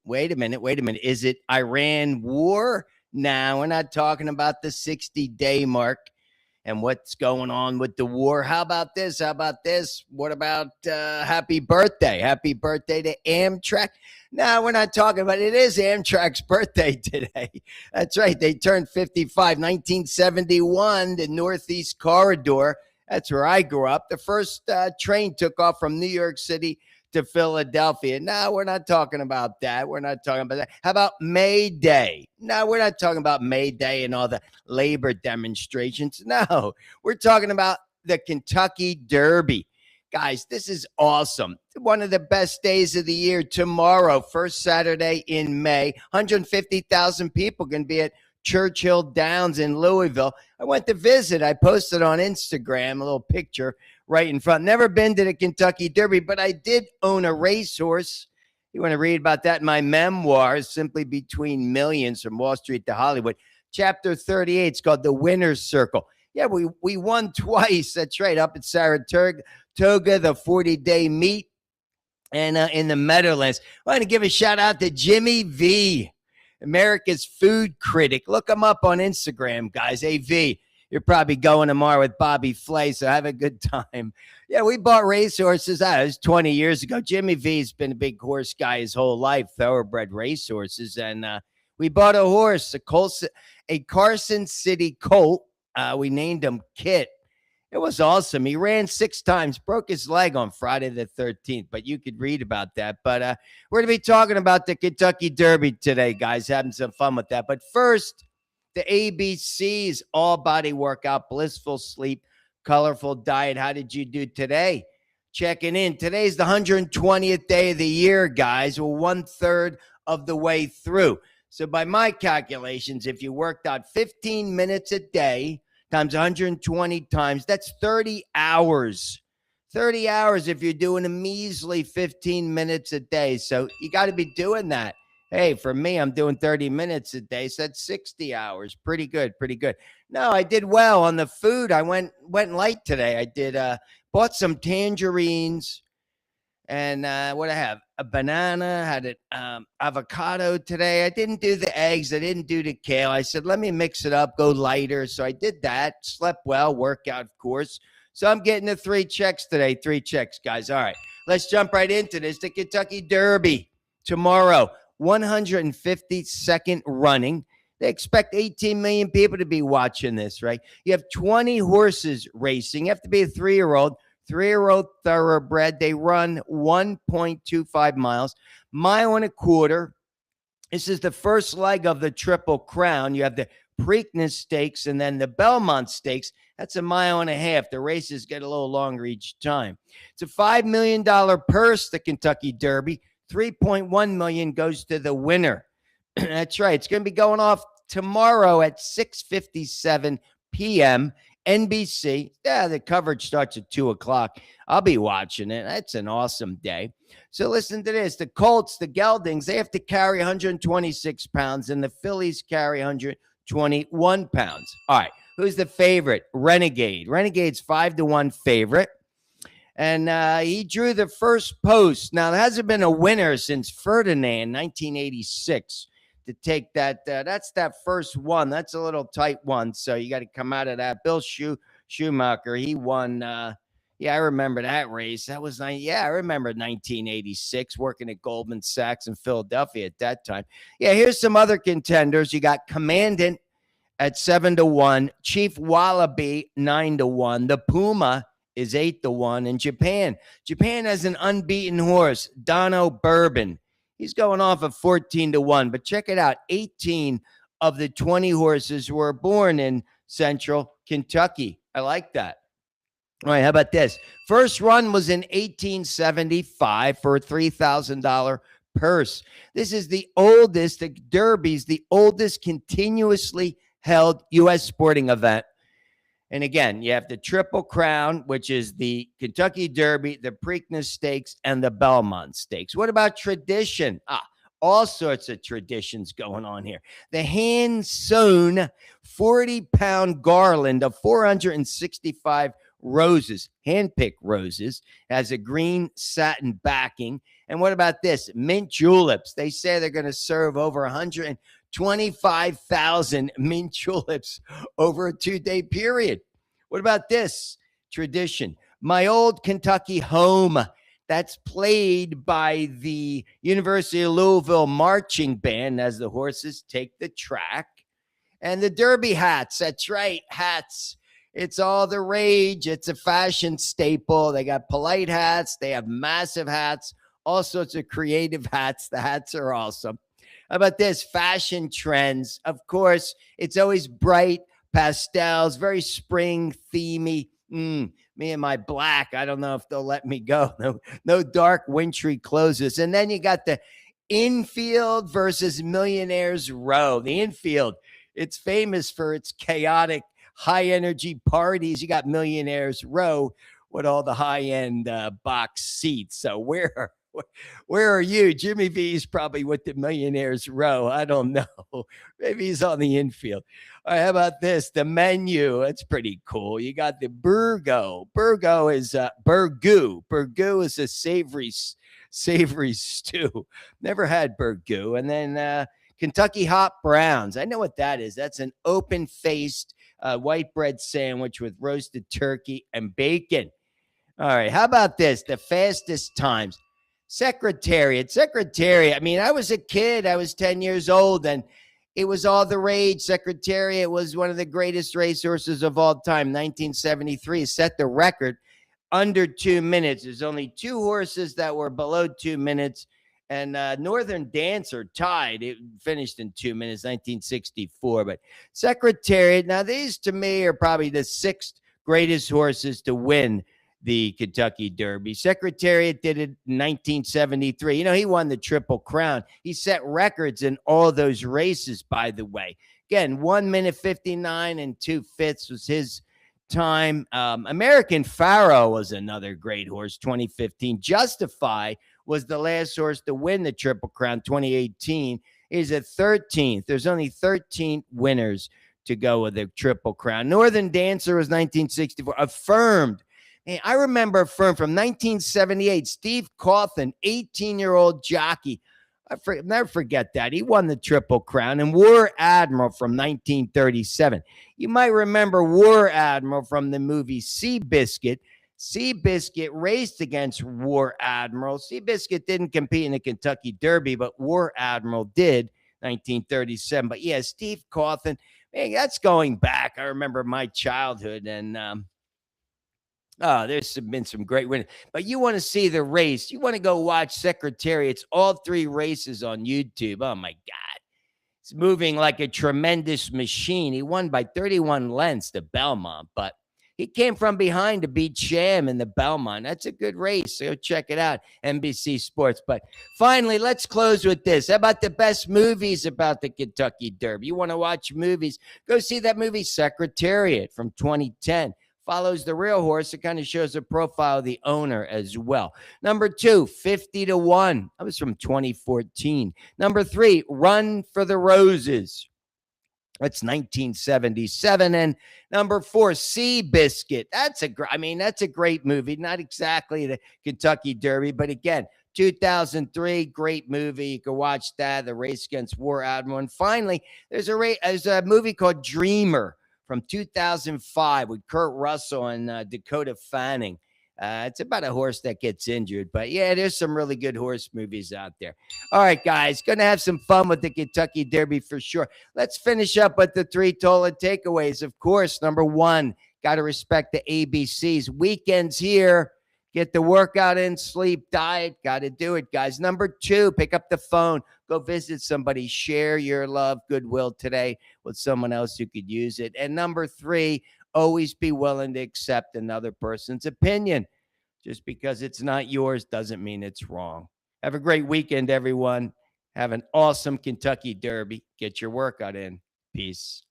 Wait a minute. Is it Iran war? Now, we're not talking about the 60-day mark and what's going on with the war. How about this? What about happy birthday? Happy birthday to Amtrak. No, we're not talking about it. It is Amtrak's birthday today. That's right. They turned 55, 1971, the Northeast Corridor. That's where I grew up. The first train took off from New York City to Philadelphia. No, we're not talking about that. How about May Day? No, we're not talking about May Day and all the labor demonstrations. No, we're talking about the Kentucky Derby. Guys, this is awesome. One of the best days of the year tomorrow, first Saturday in May. 150,000 people can be at Churchill Downs in Louisville. I went to visit. I posted on Instagram a little picture right in front. Never been to the Kentucky Derby, but I did own a racehorse. You want to read about that in my memoirs, Simply Between Millions, From Wall Street to Hollywood. Chapter 38, it's called The Winner's Circle. Yeah, we won twice. That's right, up at Saratoga, the 40-day meet, and in the Meadowlands. I want to give a shout out to Jimmy V, America's food critic. Look him up on Instagram, guys. AV. You're probably going tomorrow with Bobby Flay, so have a good time. Yeah, we bought racehorses. It was 20 years ago. Jimmy V's been a big horse guy his whole life, thoroughbred racehorses. And we bought a horse, a Carson City colt. We named him Kit. It was awesome. He ran 6 times, broke his leg on Friday the 13th, but you could read about that. But we're going to be talking about the Kentucky Derby today, guys, having some fun with that. But first, the ABCs, all body workout, blissful sleep, colorful diet. How did you do today? Checking in. Today's the 120th day of the year, guys. We're 1/3 of the way through. So by my calculations, if you worked out 15 minutes a day times 120 times, that's 30 hours. 30 hours if you're doing a measly 15 minutes a day. So you got to be doing that. Hey, for me, I'm doing 30 minutes a day, so that's 60 hours. Pretty good. No, I did well on the food. I went light today. I did bought some tangerines and what I have, a banana, had an avocado today. I didn't do the eggs. I didn't do the kale. I said, let me mix it up, go lighter. So I did that, slept well, workout, of course. So I'm getting the 3 checks today. 3 checks, guys. All right, let's jump right into this. The Kentucky Derby tomorrow. 152nd running. They expect 18 million people to be watching this, right? You have 20 horses racing. You have to be a 3-year-old thoroughbred. They run 1.25 miles, 1.25 miles. This is the first leg of the Triple Crown. You have the Preakness Stakes and then the Belmont Stakes. That's 1.5 miles. The races get a little longer each time. It's a $5 million purse, the Kentucky Derby. 3.1 million goes to the winner. That's right. It's going to be going off tomorrow at 6:57 p.m. NBC. Yeah, the coverage starts at 2:00. I'll be watching it. That's an awesome day. So listen to this. The Colts, the Geldings, they have to carry 126 pounds, and the Phillies carry 121 pounds. All right. Who's the favorite? Renegade. Renegade's 5-1 favorite. And he drew the first post. Now, there hasn't been a winner since Ferdinand, 1986, to take that. That's that first one. That's a little tight one, so you got to come out of that. Bill Schumacher, he won. Yeah, I remember that race. That was I remember 1986, working at Goldman Sachs in Philadelphia at that time. Yeah, here's some other contenders. You got Commandant at 7-1, Chief Wallaby 9-1, the Puma is 8-1. In Japan has an unbeaten horse, Dono Bourbon. He's going off of 14-1. But check it out. 18 of the 20 horses were born in Central Kentucky. I like that. All right, how about this? First run was in 1875 for a $3,000 purse. This is the oldest, the Derby's the oldest continuously held U.S. sporting event. And again, you have the Triple Crown, which is the Kentucky Derby, the Preakness Stakes, and the Belmont Stakes. What about tradition? All sorts of traditions going on here. The hand-sewn 40-pound garland of 465 roses, hand-picked roses, has a green satin backing. And what about this? Mint juleps. They say they're going to serve over 125,000 mint juleps over a 2-day period. What about this tradition? My old Kentucky home. That's played by the University of Louisville marching band as the horses take the track. And the derby hats. That's right, hats. It's all the rage. It's a fashion staple. They got polite hats. They have massive hats, all sorts of creative hats. The hats are awesome. How about this? Fashion trends. Of course, it's always bright pastels, very spring themey. Me and my black. I don't know if they'll let me go. No dark, wintry clothes. And then you got the infield versus Millionaires Row. The infield, it's famous for its chaotic, high energy parties. You got Millionaires Row with all the high end box seats. So where are you? Jimmy V's probably with the Millionaires Row. I don't know. Maybe he's on the infield. All right, how about this? The menu. That's pretty cool. You got the burgo. Burgo is burgoo. Burgoo is a savory stew. Never had burgoo. And then Kentucky hot browns. I know what that is. That's an open-faced white bread sandwich with roasted turkey and bacon. All right, how about this? The fastest times. Secretariat. I mean, I was a kid. I was 10 years old, and it was all the rage. Secretariat was one of the greatest racehorses of all time. 1973 set the record under 2 minutes. There's only 2 horses that were below 2 minutes, and Northern Dancer tied. It finished in 2 minutes, 1964. But Secretariat, now these to me are probably the 6th greatest horses to win the Kentucky Derby. Secretariat did it in 1973. You know, he won the Triple Crown. He set records in all those races, by the way. Again, 1 minute 59 and 2/5 was his time. American Pharaoh was another great horse, 2015. Justify was the last horse to win the Triple Crown, 2018. He's at 13th. There's only 13 winners to go with the Triple Crown. Northern Dancer was 1964. Affirmed. And I remember Affirmed from 1978. Steve Cawthon, 18-year-old jockey. Never forget that. He won the Triple Crown. And War Admiral from 1937. You might remember War Admiral from the movie Seabiscuit. Seabiscuit raced against War Admiral. Seabiscuit didn't compete in the Kentucky Derby, but War Admiral did, 1937. But yeah, Steve Cawthon, man, that's going back. I remember my childhood, and there's been some great winners. But you want to see the race. You want to go watch Secretariat's all 3 races on YouTube. Oh, my God. It's moving like a tremendous machine. He won by 31 lengths to Belmont, but he came from behind to beat Sham in the Belmont. That's a good race. So check it out, NBC Sports. But finally, let's close with this. How about the best movies about the Kentucky Derby? You want to watch movies? Go see that movie Secretariat from 2010. Follows the real horse. It kind of shows a profile of the owner as well. Number 2, 50 to 1. That was from 2014. Number 3, Run for the Roses. That's 1977. And number 4, Seabiscuit. That's a great movie. Not exactly the Kentucky Derby, but again, 2003, great movie. You can watch that. The race against War Admiral. And finally, there's a movie called Dreamer from 2005 with Kurt Russell and Dakota Fanning. It's about a horse that gets injured. But yeah, there's some really good horse movies out there. All right, guys, going to have some fun with the Kentucky Derby for sure. Let's finish up with the 3 Tola takeaways. Of course, number 1, got to respect the ABCs. Weekends here. Get the workout in, sleep, diet. Got to do it, guys. Number 2, pick up the phone. Go visit somebody. Share your love, goodwill today with someone else who could use it. And number 3, always be willing to accept another person's opinion. Just because it's not yours doesn't mean it's wrong. Have a great weekend, everyone. Have an awesome Kentucky Derby. Get your workout in. Peace.